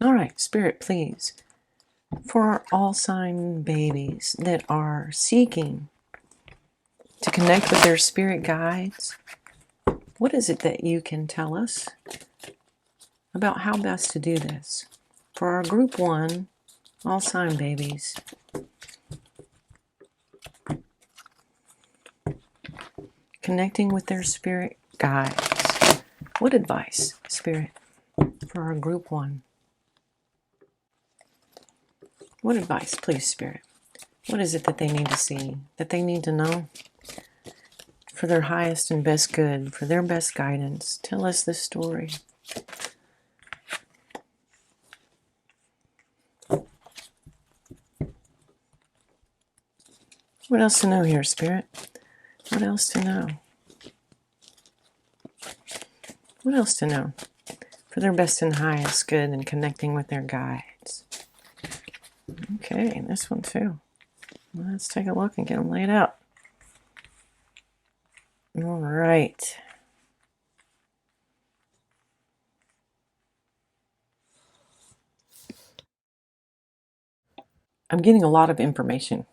All right, Spirit, please, for our all sign babies that are seeking to connect with their spirit guides, what is it that you can tell us about how best to do this? For our group 1, all sign babies, connecting with their spirit guides, what advice, Spirit, for our group 1? What advice, please, Spirit? What is it that they need to see, that they need to know? For their highest and best good, for their best guidance, tell us this story. What else to know here, Spirit? What else to know? What else to know? For their best and highest good and connecting with their guides. Okay, this one too. Let's take a look and get them laid out. All right. I'm getting a lot of information.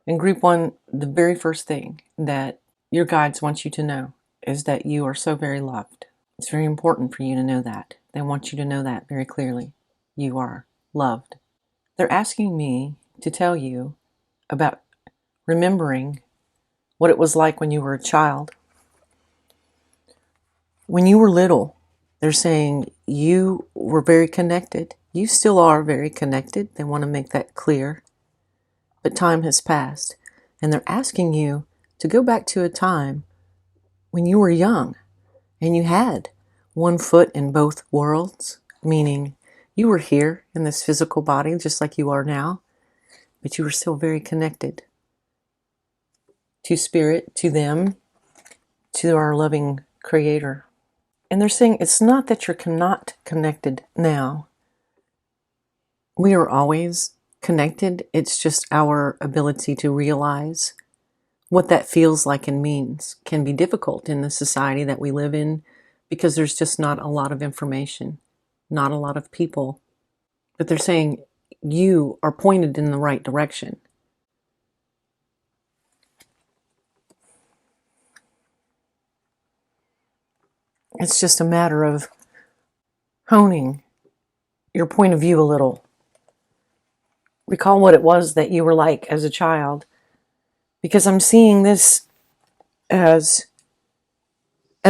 In group 1, the very first thing that your guides want you to know is that you are so very loved. It's very important for you to know that. They want you to know that very clearly. You are loved. They're asking me to tell you about remembering what it was like when you were a child. When you were little, they're saying you were very connected. You still are very connected. They want to make that clear. But time has passed, and they're asking you to go back to a time when you were young and you had one foot in both worlds, meaning you were here in this physical body just like you are now, but you were still very connected to spirit, to them, to our loving Creator. And they're saying it's not that you're not connected now. We are always connected. It's just our ability to realize what that feels like and means can be difficult in the society that we live in because there's just not a lot of information, not a lot of people. But they're saying you are pointed in the right direction. It's just a matter of honing your point of view a little. Recall what it was that you were like as a child, because I'm seeing this as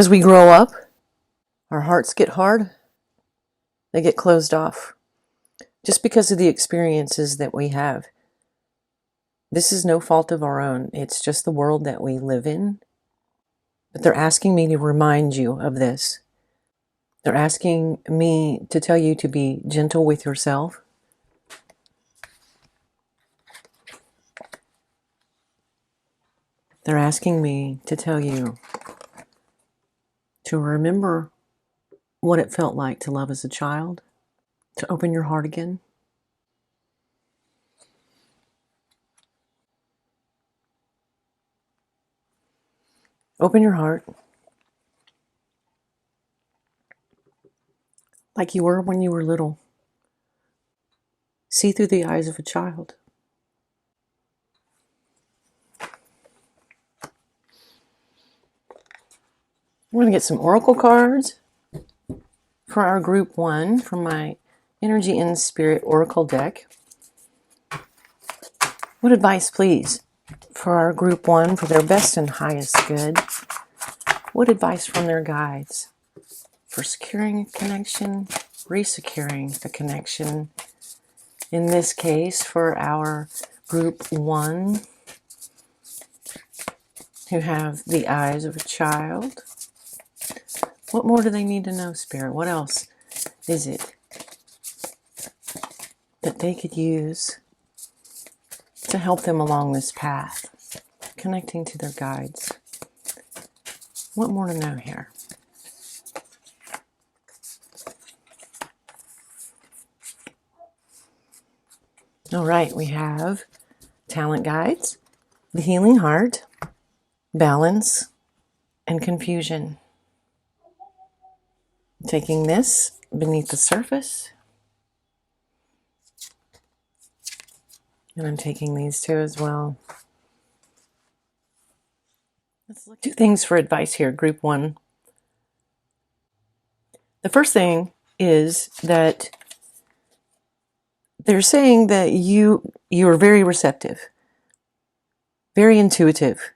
we grow up, our hearts get hard, they get closed off, just because of the experiences that we have. This is no fault of our own. It's just the world that we live in. But they're asking me to remind you of this. They're asking me to tell you to be gentle with yourself. They're asking me to tell you to remember what it felt like to love as a child, to open your heart again. Open your heart like you were when you were little. See through the eyes of a child. We're going to get some oracle cards for our group 1 from my Energy in Spirit Oracle deck. What advice, please, for our group 1 for their best and highest good? What advice from their guides for securing a connection, resecuring the connection? In this case, for our group 1 who have the eyes of a child. What more do they need to know, Spirit? What else is it that they could use to help them along this path, connecting to their guides? What more to know here? All right, we have talent guides, the healing heart, balance, and confusion. Taking this beneath the surface And I'm taking these two as well. Let's look at 2 things for advice here, group 1. The first thing is that they're saying that you're very receptive, very intuitive,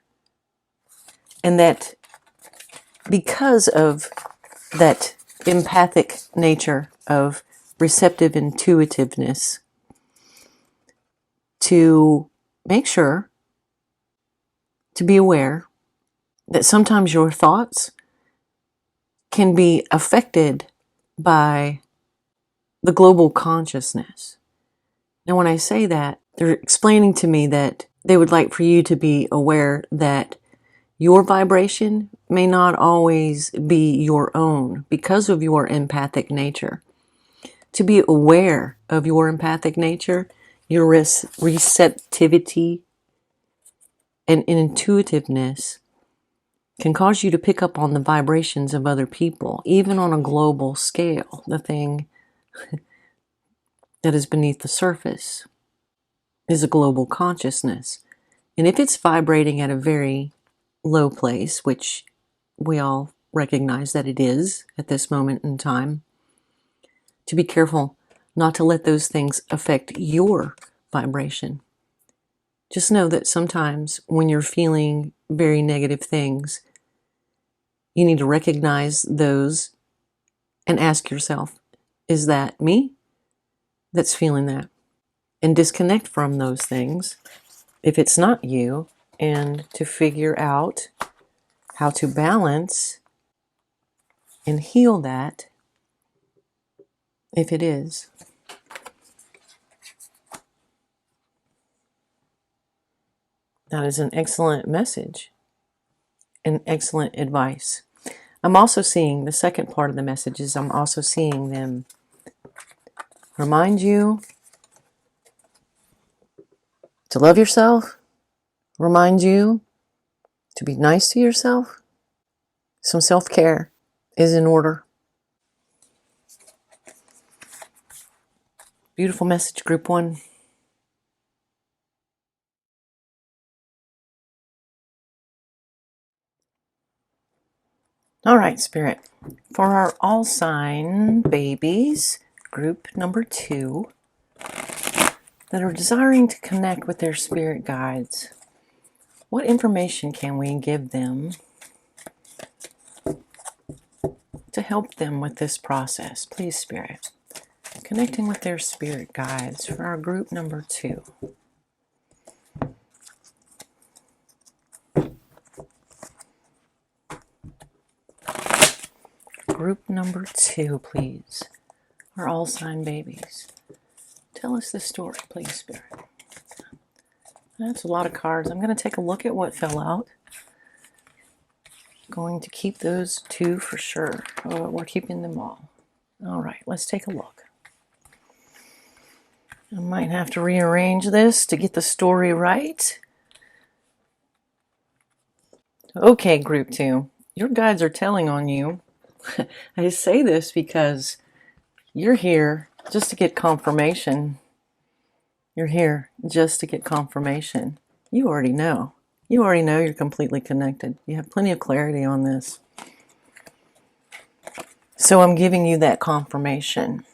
and that because of that empathic nature of receptive intuitiveness, to make sure to be aware that sometimes your thoughts can be affected by the global consciousness. Now, when I say that, they're explaining to me that they would like for you to be aware that your vibration may not always be your own because of your empathic nature. To be aware of your empathic nature, your receptivity and intuitiveness can cause you to pick up on the vibrations of other people, even on a global scale. The thing that is beneath the surface is a global consciousness. And if it's vibrating at a very low place, which we all recognize that it is at this moment in time, to be careful not to let those things affect your vibration. Just know that sometimes when you're feeling very negative things, you need to recognize those and ask yourself, is that me that's feeling that? And disconnect from those things if it's not you, and to figure out how to balance and heal that if it is. That is an excellent message and excellent advice. I'm also seeing the second part of the messages. I'm also seeing them remind you to love yourself, remind you to be nice to yourself. Some self-care is in order. Beautiful message, group 1. All right, Spirit. For our all sign babies, group number 2, that are desiring to connect with their spirit guides, what information can we give them to help them with this process? Please, Spirit. Connecting with their spirit guides for our group number 2. Group number 2, please. Our all sign babies. Tell us the story, please, Spirit. That's a lot of cards. I'm going to take a look at what fell out. Going to keep those 2 for sure. Oh, we're keeping them all. All right, let's take a look. I might have to rearrange this to get the story right. Okay, group 2. Your guides are telling on you. I say this because you're here just to get confirmation. You're here just to get confirmation. You already know. You already know you're completely connected. You have plenty of clarity on this. So I'm giving you that confirmation.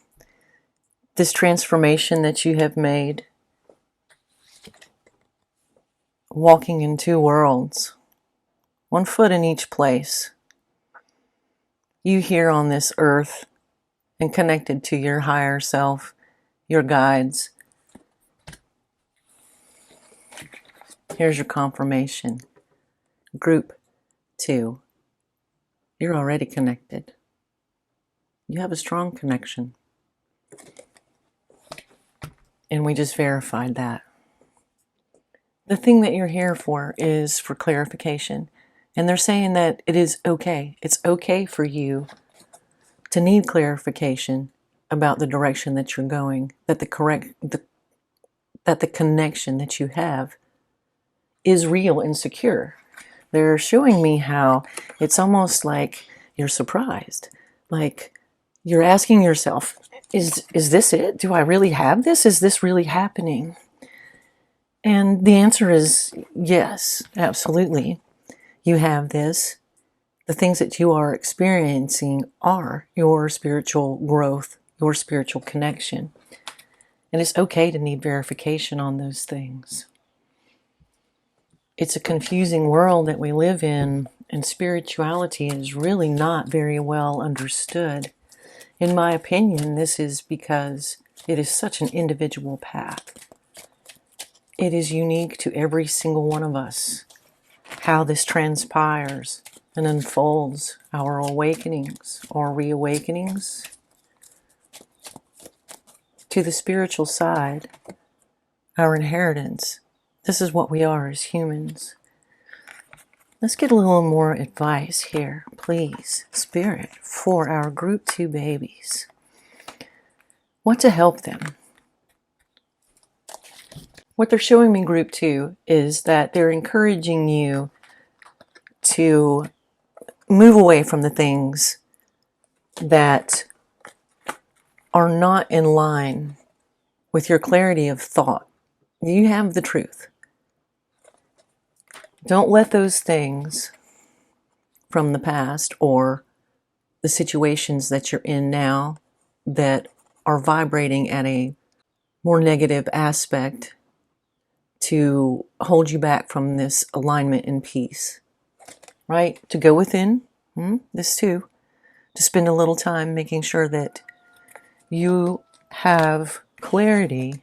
This transformation that you have made, walking in 2 worlds, 1 foot in each place. You here on this earth and connected to your higher self, your guides. Here's your confirmation. Group 2. You're already connected. You have a strong connection. And we just verified that. The thing that you're here for is for clarification. And they're saying that it is okay. It's okay for you to need clarification about the direction that you're going, that the connection that you have is real and secure. They're showing me how it's almost like you're surprised. Like you're asking yourself, is this it? Do I really have this? Is this really happening? And the answer is yes, absolutely. You have this. The things that you are experiencing are your spiritual growth, your spiritual connection. And it's okay to need verification on those things. It's a confusing world that we live in, and spirituality is really not very well understood. In my opinion, this is because it is such an individual path. It is unique to every single one of us, how this transpires and unfolds, our awakenings or reawakenings to the spiritual side, our inheritance. This is what we are as humans. Let's get a little more advice here, please, Spirit, for our Group 2 babies. What to help them? What they're showing me, Group 2, is that they're encouraging you to move away from the things that are not in line with your clarity of thought. You have the truth. Don't let those things from the past or the situations that you're in now that are vibrating at a more negative aspect to hold you back from this alignment and peace, right? To go within, this too, to spend a little time making sure that you have clarity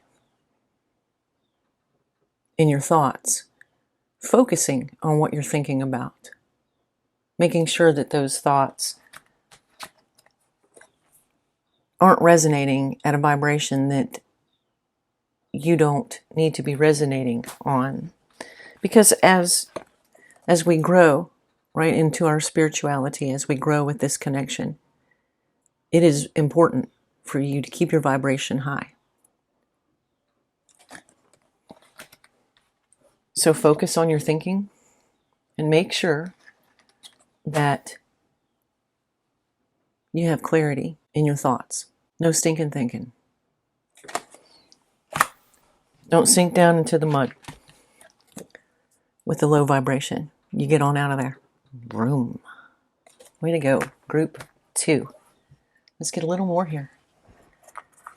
in your thoughts, focusing on what you're thinking about, making sure that those thoughts aren't resonating at a vibration that you don't need to be resonating on. Because as we grow right into our spirituality, as we grow with this connection, it is important for you to keep your vibration high. So focus on your thinking and make sure that you have clarity in your thoughts. No stinking thinking. Don't sink down into the mud with the low vibration. You get on out of there. Boom. Way to go, Group 2. Let's get a little more here.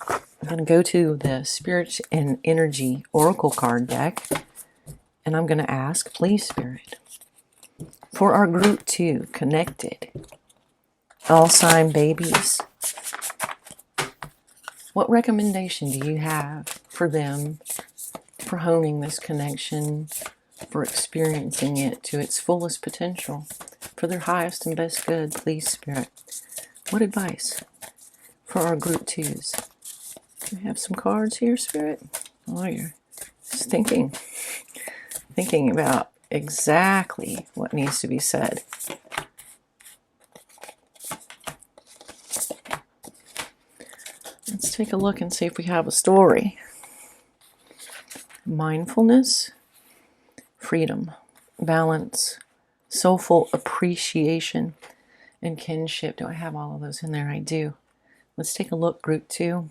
I'm going to go to the Spirit and Energy Oracle card deck, and I'm going to ask, please, Spirit, for our Group 2 connected all sign babies, what recommendation do you have for them for honing this connection, for experiencing it to its fullest potential, for their highest and best good, please, Spirit? What advice for our Group 2s? Do we have some cards here, Spirit? Oh, you're just thinking about exactly what needs to be said. Let's take a look and see if we have a story. Mindfulness, freedom, balance, soulful appreciation, and kinship. Do I have all of those in there? I do. Let's take a look, Group 2.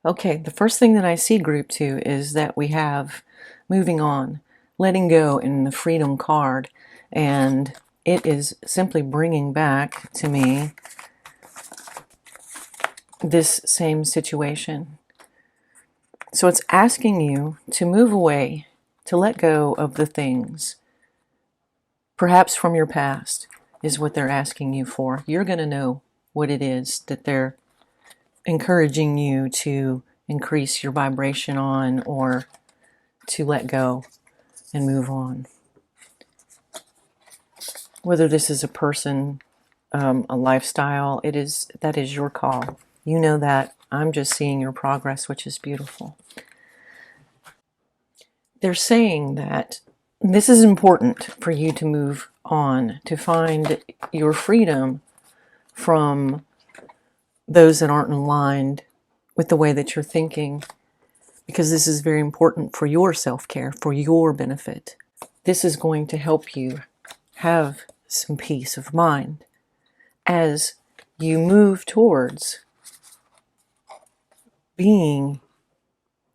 Okay, the first thing that I see, Group 2, is that we have moving on, letting go in the freedom card, and it is simply bringing back to me this same situation. So it's asking you to move away, to let go of the things, perhaps from your past, is what they're asking you for. You're going to know what it is that they're encouraging you to increase your vibration on or to let go and move on. Whether this is a person, a lifestyle, that is your call. You know that. I'm just seeing your progress, which is beautiful. They're saying that this is important for you to move on, to find your freedom from those that aren't aligned with the way that you're thinking, because this is very important for your self-care, for your benefit. This is going to help you have some peace of mind as you move towards being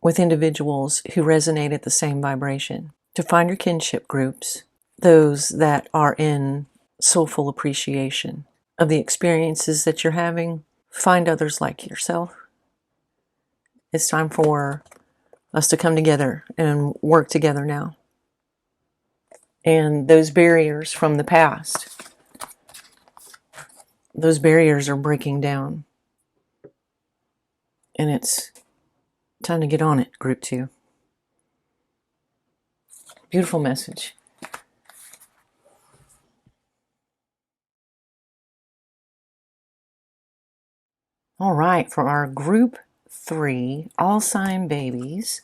with individuals who resonate at the same vibration, to find your kinship groups, those that are in soulful appreciation of the experiences that you're having. Find others like yourself. It's time for us to come together and work together now. And those barriers from the past, those barriers are breaking down. And it's time to get on it, Group 2. Beautiful message. All right, for our Group 3, all sign babies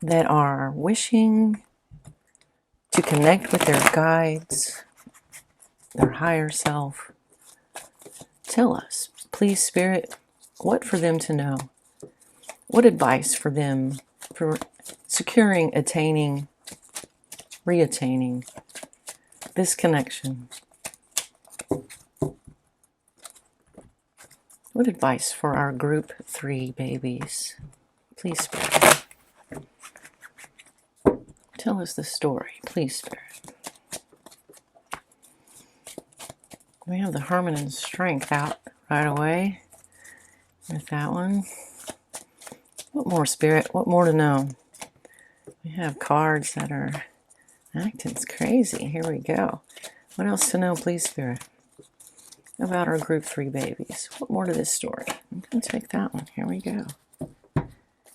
that are wishing to connect with their guides, their higher self. Tell us, please, Spirit, what for them to know? What advice for them for securing, attaining, reattaining this connection? What advice for our Group 3 babies? Please, Spirit. Tell us the story, please, Spirit. We have the Hermit and Strength out right away with that one. What more, Spirit? What more to know? We have cards that are acting crazy. Here we go. What else to know, please, Spirit, about our Group 3 babies? What more to this story? I'm going to take that one. Here we go.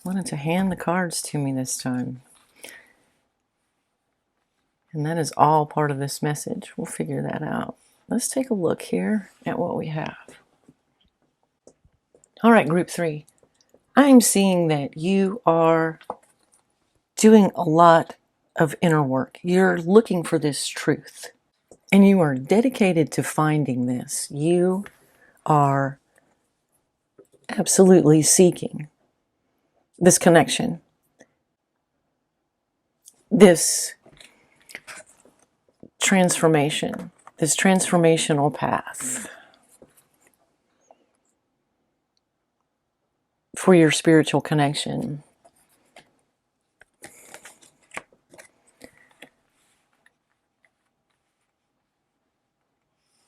Wanted to hand the cards to me this time. And that is all part of this message. We'll figure that out. Let's take a look here at what we have. All right, Group 3. I'm seeing that you are doing a lot of inner work. You're looking for this truth. And you are dedicated to finding this. You are absolutely seeking this connection, this transformation, this transformational path for your spiritual connection.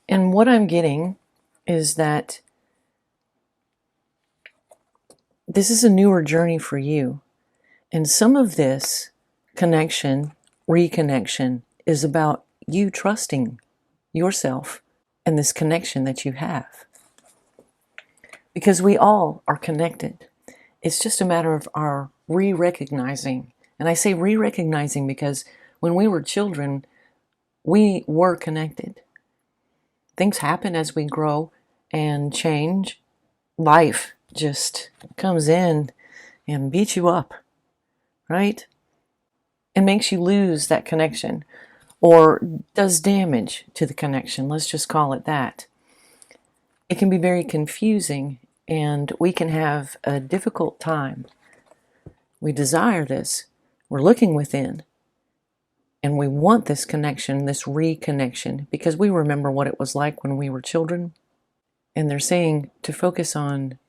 And what I'm getting is that this is a newer journey for you. And some of this connection, reconnection, is about you trusting yourself and this connection that you have. Because we all are connected. It's just a matter of our re-recognizing. And I say re-recognizing because when we were children, we were connected. Things happen as we grow and change. Life just comes in and beats you up, right? And makes you lose that connection or does damage to the connection. Let's just call it that. It can be very confusing and we can have a difficult time. We desire this. We're looking within and we want this connection, this reconnection, because we remember what it was like when we were children. And they're saying to focus on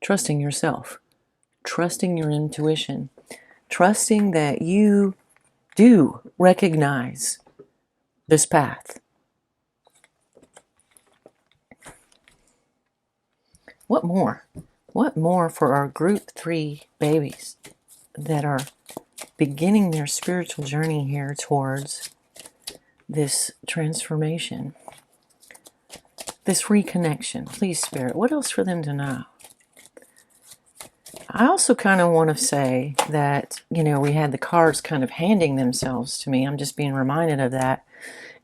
trusting yourself, trusting your intuition, trusting that you do recognize this path. What more? What more for our Group 3 babies that are beginning their spiritual journey here towards this transformation, this reconnection? Please, Spirit, what else for them to know? I also kind of want to say that, we had the cards kind of handing themselves to me. I'm just being reminded of that.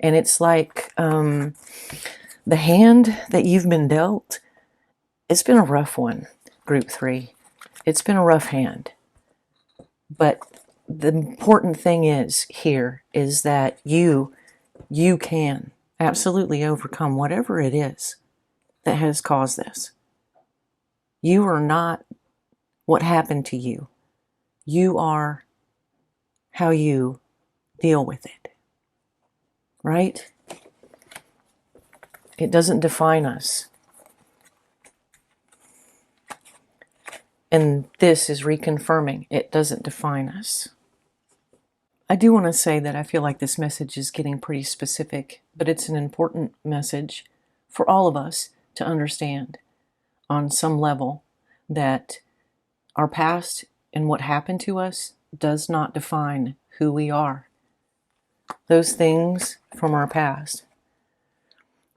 And it's like the hand that you've been dealt, it's been a rough one, Group 3. It's been a rough hand. But the important thing is that you can absolutely overcome whatever it is that has caused this. You are not what happened to you. You are how you deal with it. Right? It doesn't define us. And this is reconfirming it doesn't define us. I do want to say that I feel like this message is getting pretty specific, but it's an important message for all of us to understand on some level that our past and what happened to us does not define who we are. Those things from our past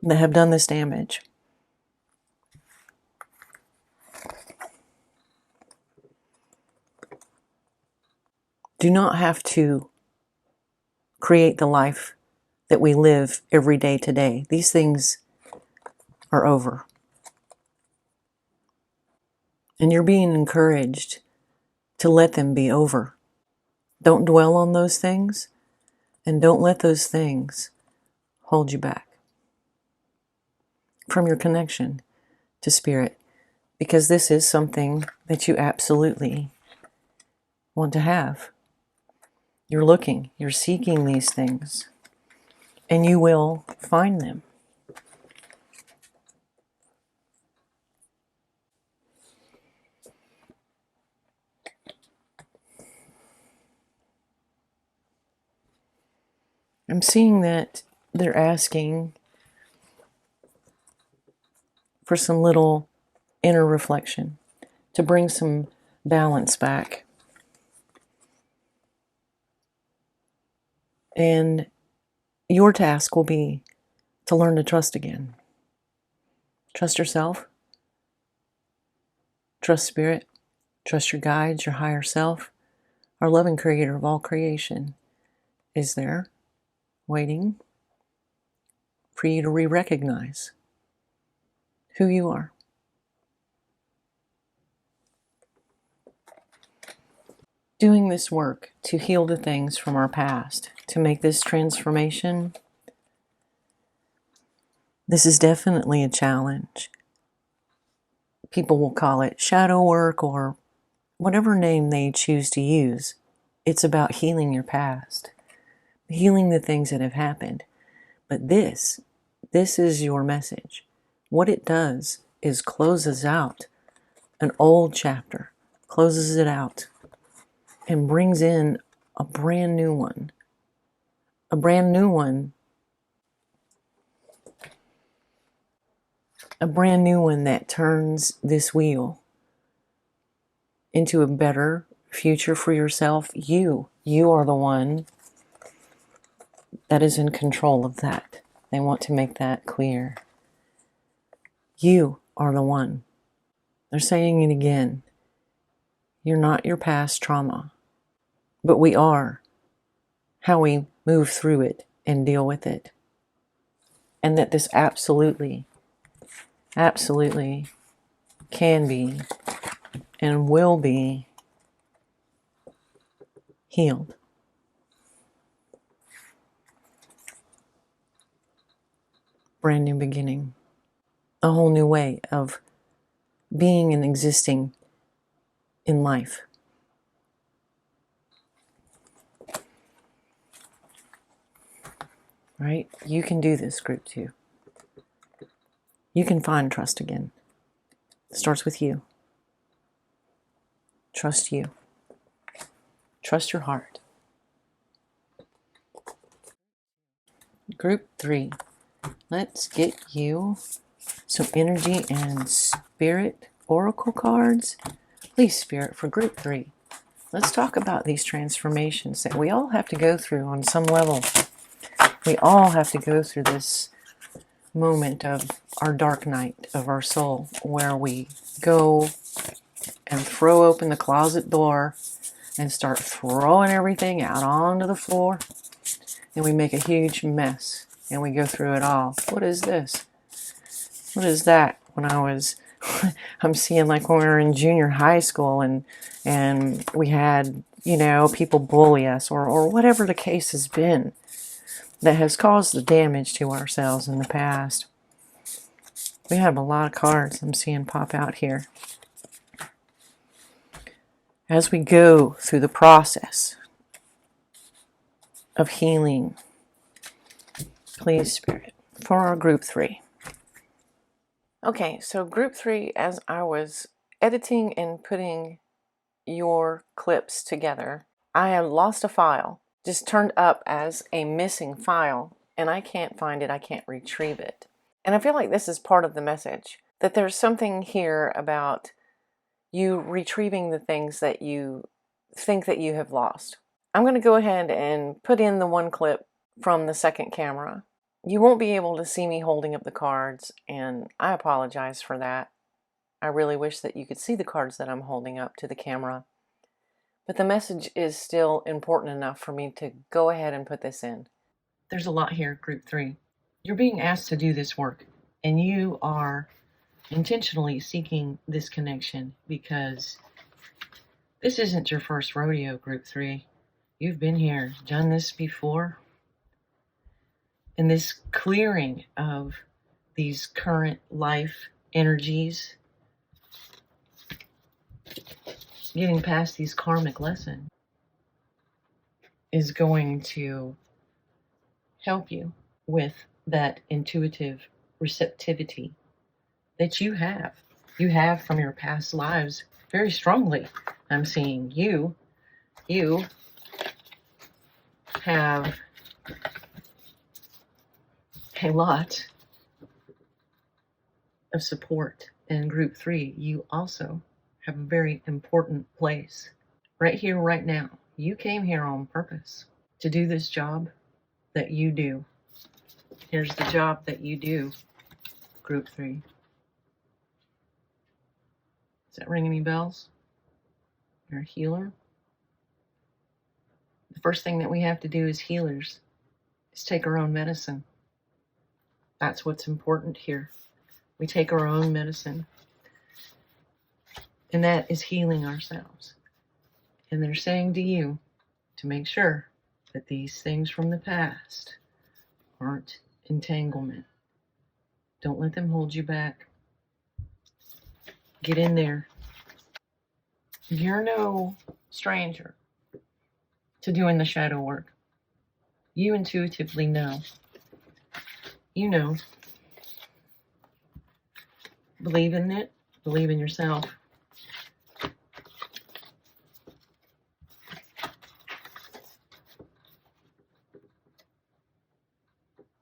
that have done this damage do not have to create the life that we live every day today. These things are over. And you're being encouraged to let them be over. Don't dwell on those things, and don't let those things hold you back from your connection to spirit, because this is something that you absolutely want to have. You're looking, you're seeking these things, and you will find them. I'm seeing that they're asking for some little inner reflection to bring some balance back. And your task will be to learn to trust again. Trust yourself. Trust spirit. Trust your guides, your higher self. Our loving creator of all creation is there, waiting for you to re-recognize who you are. Doing this work to heal the things from our past, to make this transformation, this is definitely a challenge. People will call it shadow work or whatever name they choose to use. It's about healing your past, healing the things that have happened. But this is your message. What it does is closes out an old chapter, closes it out, and brings in a brand new one. A brand new one. A brand new one that turns this wheel into a better future for yourself. You are the one that is in control of that. They want to make that clear. You are the one. They're saying it again. You're not your past trauma, but we are how we move through it and deal with it. And that this absolutely can be and will be healed. Brand new beginning. A whole new way of being and existing in life. Right? You can do this, group 2. You can find trust again. It starts with you. Trust you. Trust your heart. Group 3. Let's get you some energy and spirit oracle cards. Please, spirit, for group 3. Let's talk about these transformations that we all have to go through on some level. We all have to go through this moment of our dark night of our soul, where we go and throw open the closet door and start throwing everything out onto the floor, and we make a huge mess, and we go through it all. What is this? What is that? When I was, I'm seeing like when we were in junior high school and we had, people bully us or whatever the case has been that has caused the damage to ourselves in the past. We have a lot of cards I'm seeing pop out here. As we go through the process of healing, please, Spirit, for our group 3. Okay, so group 3, as I was editing and putting your clips together, I have lost a file, just turned up as a missing file, and I can't find it, I can't retrieve it. And I feel like this is part of the message, that there's something here about you retrieving the things that you think that you have lost. I'm going to go ahead and put in the one clip from the second camera. You won't be able to see me holding up the cards, and I apologize for that. I really wish that you could see the cards that I'm holding up to the camera. But the message is still important enough for me to go ahead and put this in. There's a lot here, Group 3. You're being asked to do this work, and you are intentionally seeking this connection because this isn't your first rodeo, Group 3. You've been here, done this before. And this clearing of these current life energies, getting past these karmic lessons, is going to help you with that intuitive receptivity that you have. You have from your past lives very strongly. I'm seeing you have a lot of support. In Group 3, you also have a very important place. Right here, right now. You came here on purpose to do this job that you do. Here's the job that you do, Group 3. Does that ring any bells? You're a healer. The first thing that we have to do as healers is take our own medicine. That's what's important here. We take our own medicine. And that is healing ourselves. And they're saying to you to make sure that these things from the past aren't entanglement. Don't let them hold you back. Get in there. You're no stranger to doing the shadow work. You intuitively know. You know. Believe in it. Believe in yourself.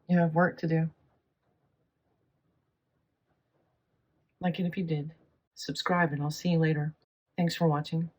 You have work to do. Like it if you did. Subscribe and I'll see you later. Thanks for watching.